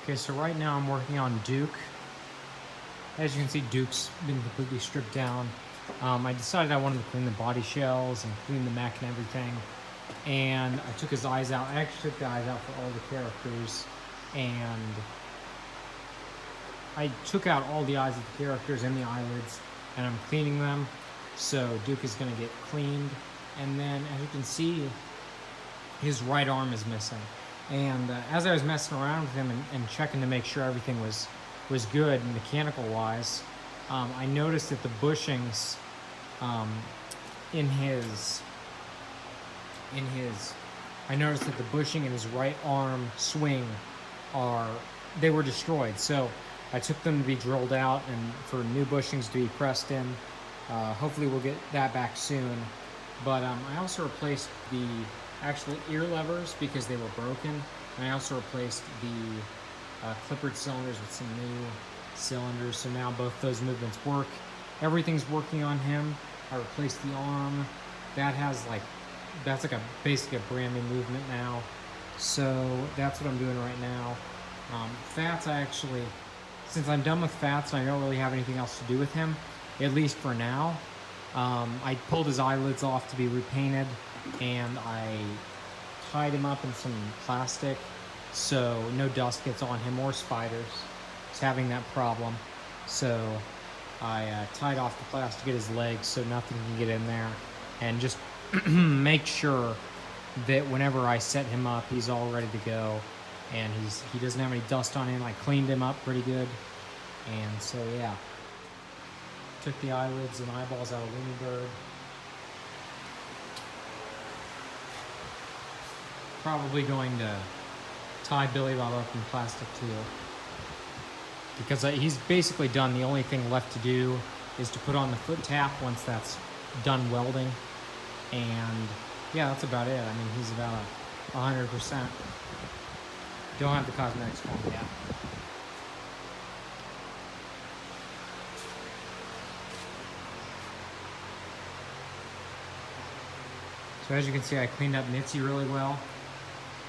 Okay, so right now I'm working on Duke. As you can see, Duke's been completely stripped down. I decided I wanted to clean the body shells and clean the mech and everything. And I took his eyes out. I actually took the eyes out for all the characters. And I took out all the eyes of the characters and the eyelids. And I'm cleaning them. So Duke is going to get cleaned. And then, as you can see, his right arm is missing. And as I was messing around with him and checking to make sure everything was good mechanical wise, I noticed that the bushings I noticed that the bushing in his right arm swing they were destroyed. So I took them to be drilled out and for new bushings to be pressed in. Hopefully we'll get that back soon. But I also replaced the actual ear levers because they were broken. And I also replaced the clippered cylinders with some new cylinders. So now both those movements work. Everything's working on him. I replaced the arm. That's like basically a brand new movement now. So that's what I'm doing right now. Fats, since I'm done with Fats and I don't really have anything else to do with him, at least for now, I pulled his eyelids off to be repainted, and I tied him up in some plastic so no dust gets on him or spiders. He's having that problem. So I tied off the plastic at his legs so nothing can get in there, and just make sure that whenever I set him up, he's all ready to go, and he doesn't have any dust on him. I cleaned him up pretty good, and so yeah. Took the eyelids and eyeballs out of Looney Bird. Probably going to tie Billy Bob up in plastic too, because he's basically done. The only thing left to do is to put on the foot tap once that's done welding, and yeah, that's about it. I mean, he's about 100%. Don't have the cosmetics for him yet. So as you can see, I cleaned up Mitzi really well.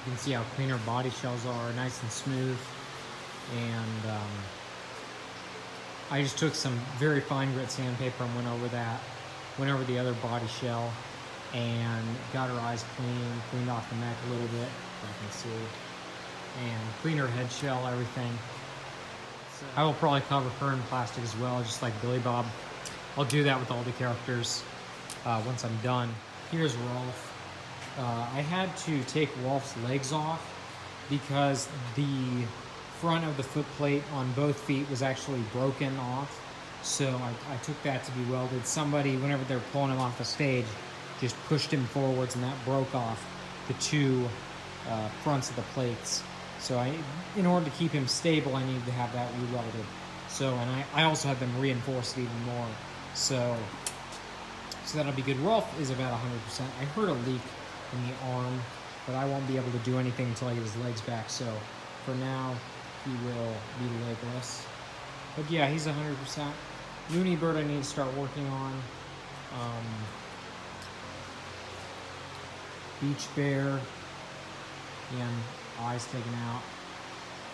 You can see how clean her body shells are, nice and smooth. And I just took some very fine grit sandpaper and went over the other body shell, and got her eyes cleaned off the neck a little bit, so I can see, and cleaned her head shell, everything. So I will probably cover her in plastic as well, just like Billy Bob. I'll do that with all the characters once I'm done. Here's Rolf. I had to take Rolf's legs off because the front of the foot plate on both feet was actually broken off. So I took that to be welded. Somebody, whenever they were pulling him off the stage, just pushed him forwards, and that broke off the two fronts of the plates. So in order to keep him stable, I needed to have that re-welded. So, and I also have them reinforced even more. So that'll be good. Rolf is about 100%. I heard a leak in the arm, but I won't be able to do anything until I get his legs back. So for now, he will be legless. But yeah, he's 100%. Looney Bird I need to start working on. Beach Bear, again, eyes taken out.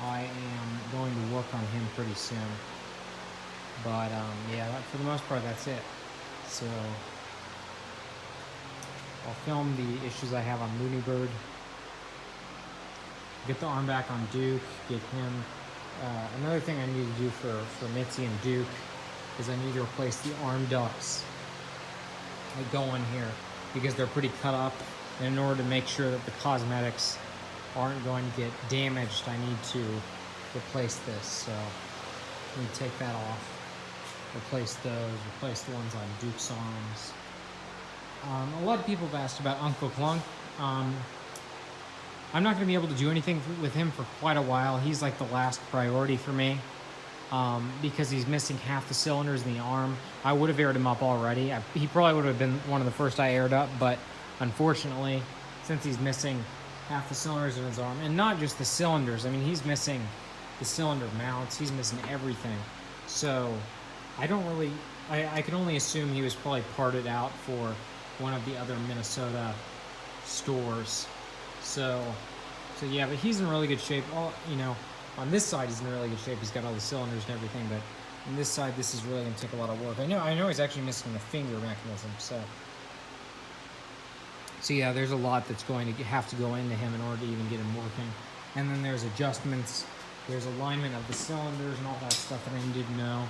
I am going to work on him pretty soon. But yeah, for the most part, that's it. So I'll film the issues I have on Looney Bird. Get the arm back on Duke. Get him. Another thing I need to do for Mitzi and Duke is I need to replace the arm ducts that go in here because they're pretty cut up. And in order to make sure that the cosmetics aren't going to get damaged, I need to replace this. So let me take that off. Replace those. Replace the ones on Duke's arms. A lot of people have asked about Uncle Clunk. I'm not going to be able to do anything with him for quite a while. He's like the last priority for me because he's missing half the cylinders in the arm. I would have aired him up already. He probably would have been one of the first I aired up, but unfortunately, since he's missing half the cylinders in his arm, and not just the cylinders, I mean, he's missing the cylinder mounts, he's missing everything. So I can only assume he was probably parted out for one of the other Minnesota stores. So yeah, but he's in really good shape. On this side, he's in really good shape. He's got all the cylinders and everything, but on this side, this is really going to take a lot of work. I know he's actually missing the finger mechanism, so yeah, there's a lot that's going to have to go into him in order to even get him working. And then there's adjustments, there's alignment of the cylinders and all that stuff that I need to know.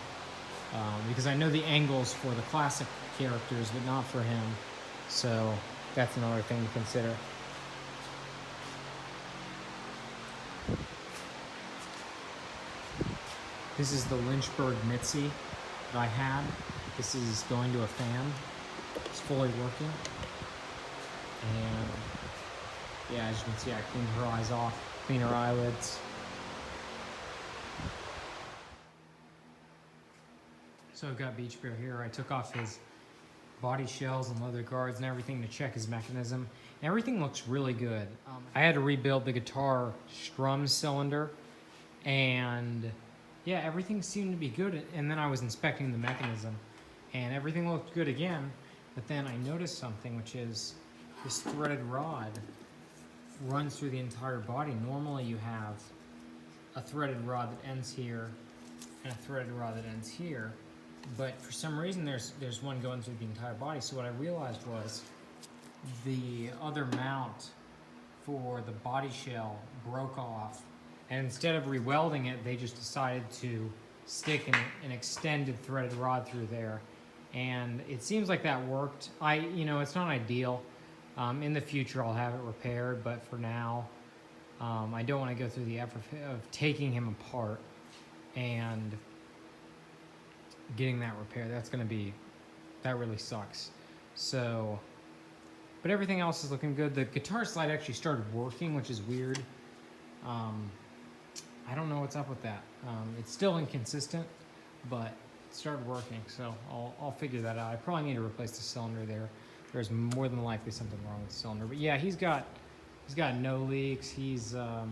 Because I know the angles for the classic characters, but not for him. So that's another thing to consider. This is the Lynchburg Mitzi that I had. This is going to a fan. It's fully working. And yeah, as you can see, I cleaned her eyes off, clean her eyelids. So I've got Beach Bear here. I took off his body shells and leather guards and everything to check his mechanism. And everything looks really good. I had to rebuild the guitar strum cylinder, and yeah, everything seemed to be good. And then I was inspecting the mechanism, and everything looked good again. But then I noticed something, which is this threaded rod runs through the entire body. Normally you have a threaded rod that ends here and a threaded rod that ends here. But for some reason, there's one going through the entire body. So what I realized was the other mount for the body shell broke off. And instead of rewelding it, they just decided to stick an extended threaded rod through there. And it seems like that worked. It's not ideal. In the future, I'll have it repaired. But for now, I don't want to go through the effort of taking him apart and getting that repair. That really sucks. So, but everything else is looking good. The guitar slide actually started working, which is weird. I don't know what's up with that. It's still inconsistent, but it started working, so I'll figure that out. I probably need to replace the cylinder there. There's more than likely something wrong with the cylinder. But yeah, he's got no leaks. He's about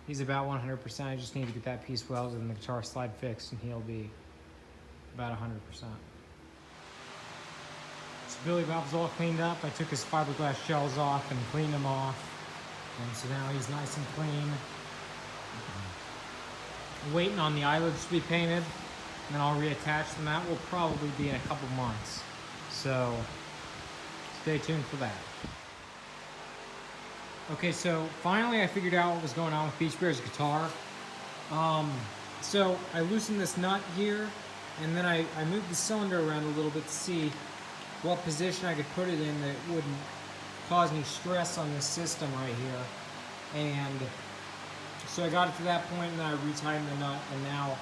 100%. I just need to get that piece welded and the guitar slide fixed, and he'll be about 100%. So Billy Bob's all cleaned up. I took his fiberglass shells off and cleaned them off. And so now he's nice and clean. Waiting on the eyelids to be painted, and then I'll reattach them. That will probably be in a couple months. So stay tuned for that. Okay, so finally I figured out what was going on with Beach Bear's guitar. So I loosened this nut here, and then I moved the cylinder around a little bit to see what position I could put it in that wouldn't cause any stress on this system right here. And so I got it to that point, and then I retightened the nut, and now,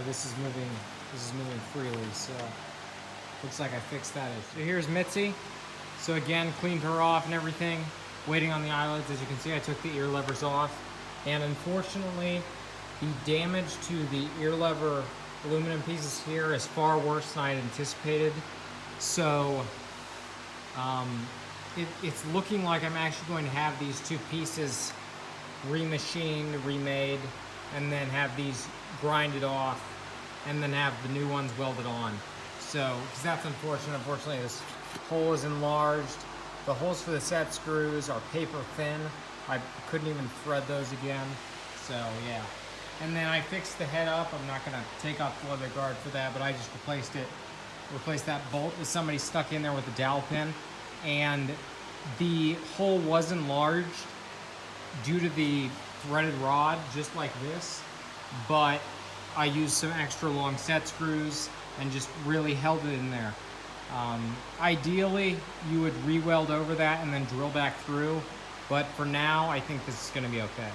this is moving freely. So looks like I fixed that issue. So here's Mitzi. So again, cleaned her off and everything. Waiting on the eyelids. As you can see, I took the ear levers off, and unfortunately, the damage to the ear lever aluminum pieces here is far worse than I had anticipated. So it's looking like I'm actually going to have these two pieces remachined, remade, and then have these grinded off, and then have the new ones welded on. So, because that's unfortunate. Unfortunately, this hole is enlarged. The holes for the set screws are paper thin. I couldn't even thread those again. So yeah. And then I fixed the head up. I'm not gonna take off the leather guard for that, but I just replaced that bolt that somebody stuck in there with a dowel pin. And the hole was enlarged due to the threaded rod, just like this, but I used some extra long set screws and just really held it in there. Ideally, you would re-weld over that and then drill back through, but for now, I think this is gonna be okay.